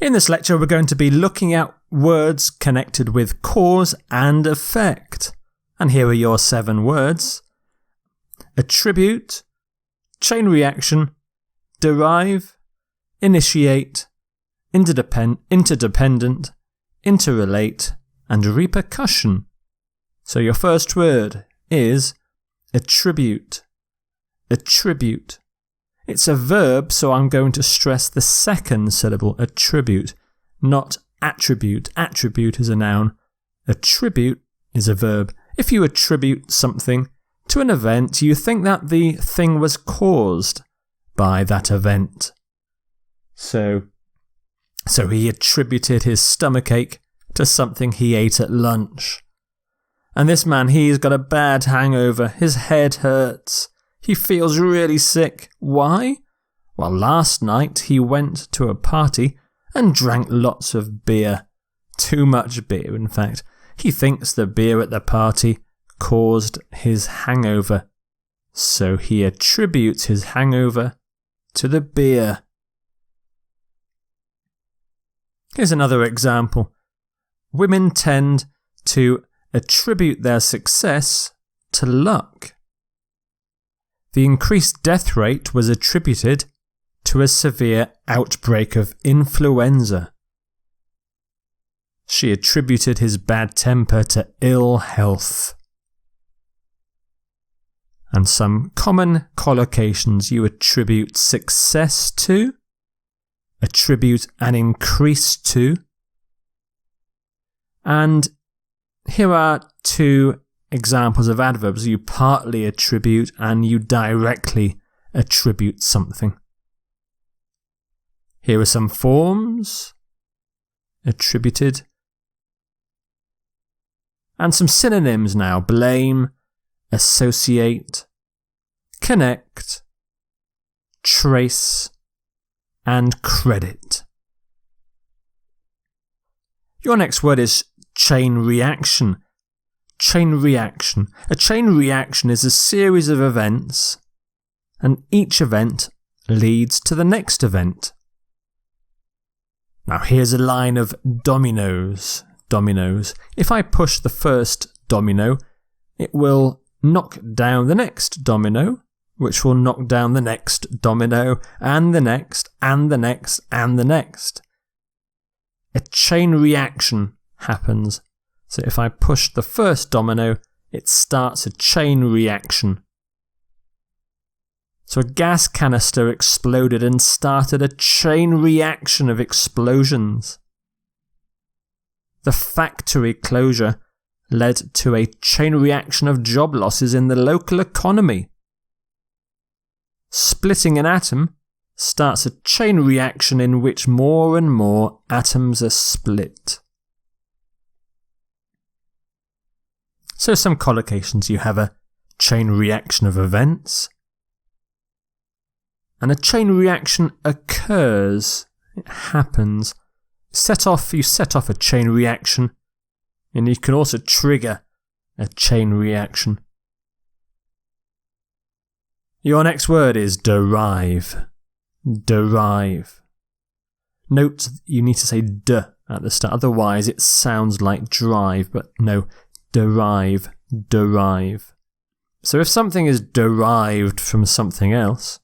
In this lecture, we're going to be looking at words connected with cause and effect. And here are your 7 words: attribute, chain reaction, derive, initiate, interdependent, interrelate, and repercussion. So your first word is attribute. Attribute. It's a verb, so I'm going to stress the second syllable, attribute, not attribute. Attribute is a noun. Attribute is a verb. If you attribute something to an event, you think that the thing was caused by that event. So he attributed his stomachache to something he ate at lunch. And this man, he's got a bad hangover. His head hurts. He feels really sick. Why? Well, last night he went to a party and drank lots of beer. Too much beer, in fact. He thinks the beer at the party caused his hangover. So he attributes his hangover to the beer. Here's another example. Women tend to attribute their success to luck. The increased death rate was attributed to a severe outbreak of influenza. She attributed his bad temper to ill health. And some common collocations you attribute success to, attribute an increase to, and here are 2 examples of adverbs. You partly attribute and you directly attribute something. Here are some forms. Attributed. And some synonyms now. Blame, associate, connect, trace, and credit. Your next word is chain reaction. Chain reaction. A chain reaction is a series of events, and each event leads to the next event. Now here's a line of dominoes. Dominoes. If I push the first domino, it will knock down the next domino, which will knock down the next domino, and the next, and the next, and the next. A chain reaction happens. So if I push the first domino, it starts a chain reaction. So a gas canister exploded and started a chain reaction of explosions. The factory closure led to a chain reaction of job losses in the local economy. Splitting an atom starts a chain reaction in which more and more atoms are split. So some collocations. You have a chain reaction of events. And a chain reaction occurs. It happens. You set off a chain reaction. And you can also trigger a chain reaction. Your next word is derive. Derive. Note you need to say d at the start. Otherwise it sounds like drive, but no. Derive, derive. So if something is derived from something else,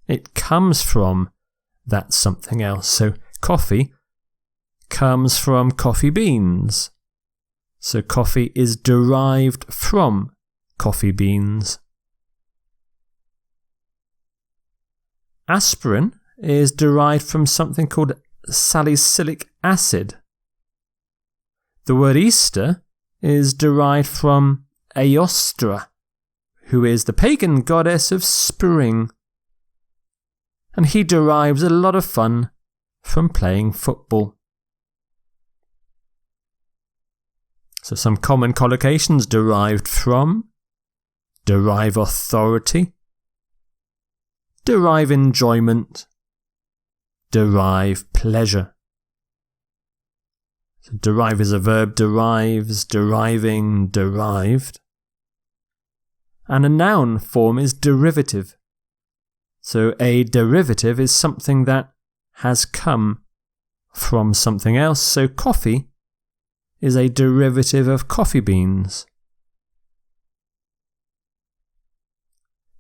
it comes from that something else. So coffee comes from coffee beans. So coffee is derived from coffee beans. Aspirin is derived from something called salicylic acid. The word Easter is derived from Eostra, who is the pagan goddess of spring. And he derives a lot of fun from playing football. So some common collocations: derived from, derive authority, derive enjoyment, derive pleasure. So derive is a verb, derives, deriving, derived. And a noun form is derivative. So a derivative is something that has come from something else, so coffee is a derivative of coffee beans.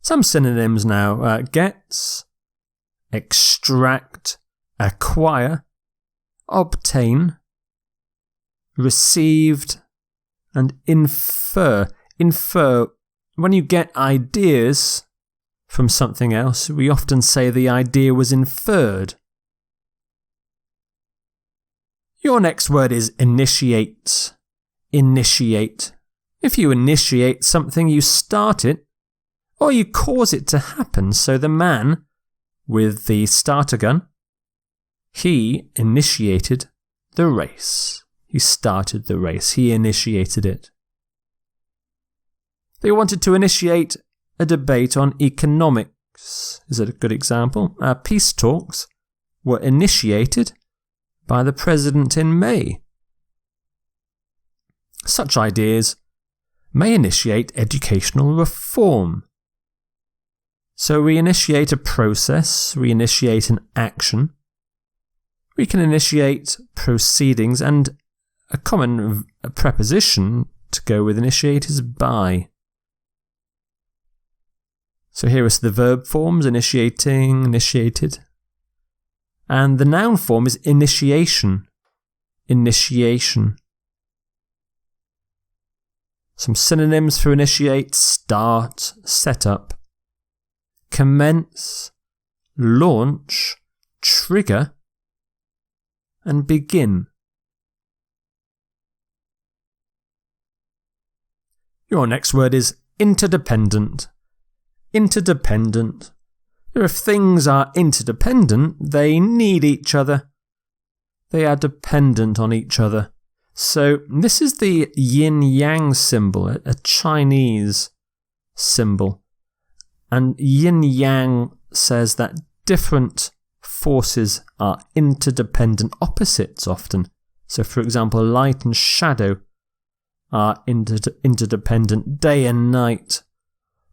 Some synonyms now: gets, extract, acquire, obtain, received, and infer. Infer. When you get ideas from something else, we often say the idea was inferred. Your next word is initiate. Initiate. If you initiate something, you start it, or you cause it to happen. So the man with the starter gun, he initiated the race. He started the race. He initiated it. They wanted to initiate a debate on economics. Is it a good example? Peace talks were initiated by the president in May. Such ideas may initiate educational reform. So we initiate a process, we initiate an action, we can initiate proceedings, and a common preposition to go with initiate is by. So here is the verb forms: initiating, initiated. And the noun form is initiation. Initiation. Some synonyms for initiate: start, set up, commence, launch, trigger, and begin. Your next word is interdependent. Interdependent. If things are interdependent, they need each other. They are dependent on each other. So this is the yin-yang symbol, a Chinese symbol. And yin-yang says that different forces are interdependent opposites often. So for example, light and shadow are interdependent. Day and night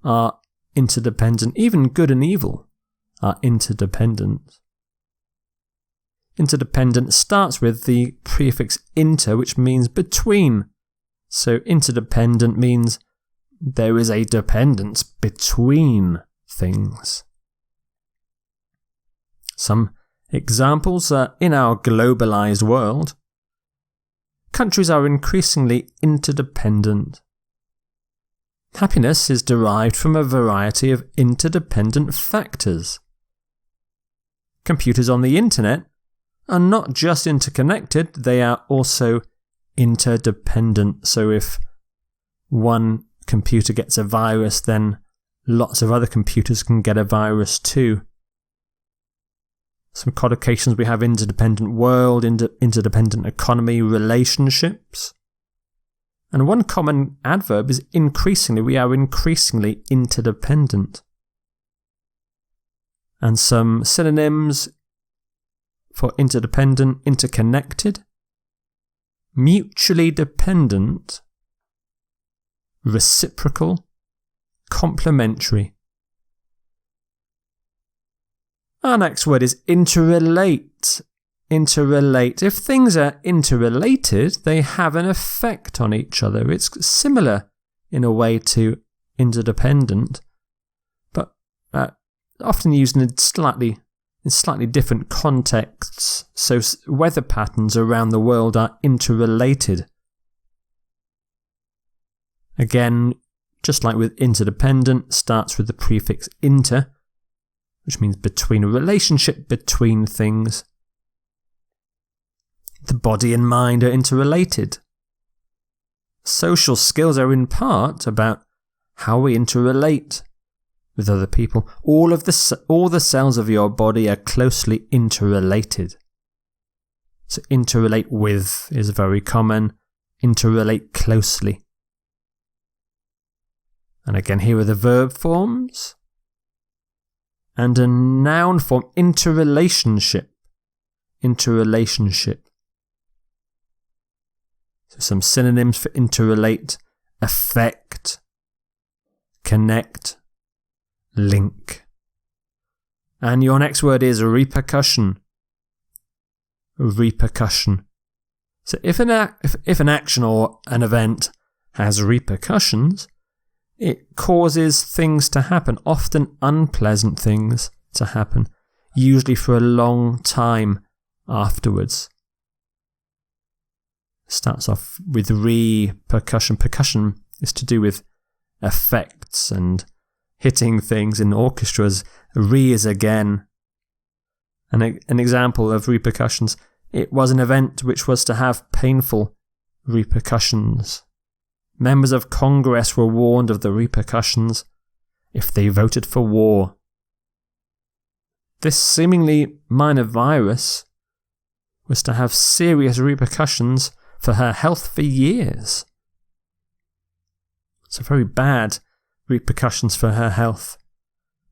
are interdependent. Even good and evil are interdependent. Interdependent starts with the prefix inter, which means between. So interdependent means there is a dependence between things. Some examples are: in our globalized world, countries are increasingly interdependent. Happiness is derived from a variety of interdependent factors. Computers on the internet are not just interconnected, they are also interdependent. So if one computer gets a virus, then lots of other computers can get a virus too. Some collocations we have: interdependent world, interdependent economy, relationships. And one common adverb is increasingly. We are increasingly interdependent. And some synonyms for interdependent: interconnected, mutually dependent, reciprocal, complementary. Our next word is interrelate. Interrelate. If things are interrelated, they have an effect on each other. It's similar in a way to interdependent, but often used in slightly different contexts. So weather patterns around the world are interrelated. Again, just like with interdependent, starts with the prefix inter, which means between, a relationship between things. The body and mind are interrelated. Social skills are in part about how we interrelate with other people. All the cells of your body are closely interrelated. So interrelate with is very common. Interrelate closely. And again, here are the verb forms. And a noun form: interrelationship. Interrelationship. So some synonyms for interrelate: affect, connect, link. And your next word is repercussion. repercussion. So if an action or an event has repercussions, it causes things to happen, often unpleasant things to happen, usually for a long time afterwards. Starts off with repercussion. Percussion is to do with effects and hitting things in orchestras. Re is again. An example of repercussions. It was an event which was to have painful repercussions. Members of Congress were warned of the repercussions if they voted for war. This seemingly minor virus was to have serious repercussions for her health for years. So very bad repercussions for her health.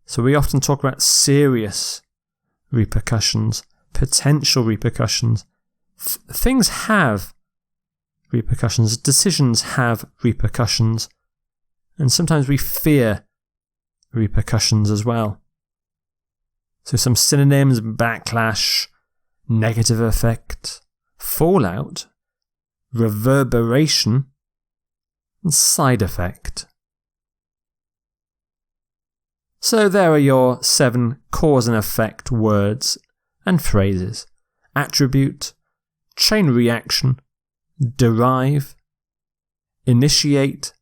So we often talk about serious repercussions, potential repercussions. Things have repercussions, decisions have repercussions, and sometimes we fear repercussions as well. So some synonyms: backlash, negative effect, fallout, reverberation, and side effect. So there are your 7 cause and effect words and phrases: attribute, chain reaction, derive, initiate,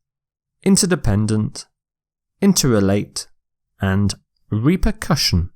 interdependent, interrelate, and repercussion.